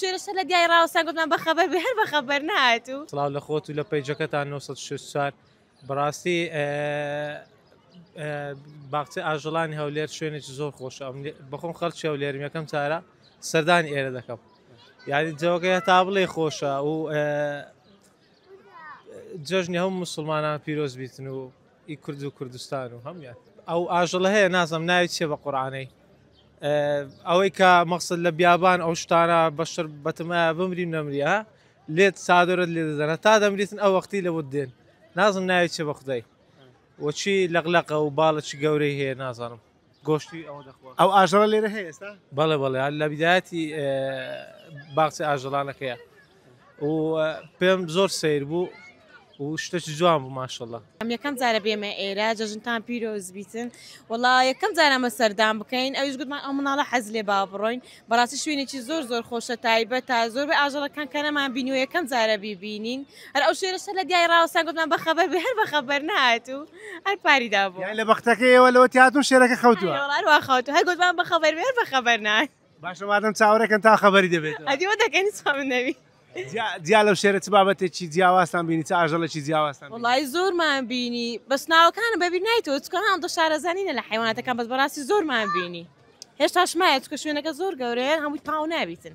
شێرەشە لە دیای ڕاوەستان گوتمان بەخەبەر بێ هەر بەخەبەر نهاتوو. سڵاو لە خۆت و لە پەیجەکەتان 964 بەڕاستی باخچە ئاژەڵانی هەولێر شوێنێکی زۆر خۆشە بەخۆم خەڵکی هەولێرم یەکەم جارە سەردانی ئێرە دەکەم یعنی جەوەکە هەتا بڵێ خۆشە و جەژنی هەموو موسڵمانان پیرۆز بیتن و ئی کورد و کوردستان و هەمویان ئەو ئاژەڵە هەیە نازم ناوی چێ بە قورعانەی ئەوەی کە مەقسەد لە بیابان ئەو شتانە بەشر بەتمایە بمریم نەمریە لێت سادۆرت لێ دەدەنە تا دەمریتن ئەو وەختی لە بۆ دێن نازم ناوی چێ بە خودای وەچی لەقلەقە و باڵەکی گەورەی هەیە نازانم گۆشتی ئەوە دەخوات ئەو ئاژەڵە لێرە هەیە ئێستا؟ بەڵێ بەڵێ لە بیدایەتی باخچە ئاژەڵانەکەیە و پێم زۆر سیر بوو و شتێکی جوان بوو ماشەڵڵا. ئەم یەکەم جارە بێمە ئێرە جەژنتان پیرۆز بیتن وەڵا یەکەم جارەمە سەردان بکەین ئەویش گوتمان ئەو مناڵە حەز لێ با بڕۆین بەڕاستی شوێنێکی زۆر زۆر خۆشە تایبەت تا زۆر بە ئاژەڵەکان کە نەمان بینی و یەکەم جارە بیبینین هەر ئەو شێرەشە لە دیای ڕاوەستان گوتمان بەخەبەر بێ هەر بەخەبەر نهاتوو هەر پاریدا بوو یان لە بەختەکەیەوە لەوە تیاتون شێرەکە خەوتووە هەروە خەوتووە هەر گوتمان بەخەبەر بێ هەر بەخەبەر نهات باشە مادەم چاوەڕێکن تا خەبەری دەبێت ئەدیوە دەکەین سوا من نەوی جیا لەو شێرە چ بابەتێکی جیاوازتان بینی چ ئاژەڵێکی جیاوازتان وڵی زۆرمان بینی بەس ناوەکانە بەبی نایتەوە چکە هەم دە شارەزانینە لە حیواناتەکان بەس بەڕاستی زۆرمان بینی هێشتا شمایە چکە شوێنەکە زۆر گەورەیە هەمووی پاو نابیتن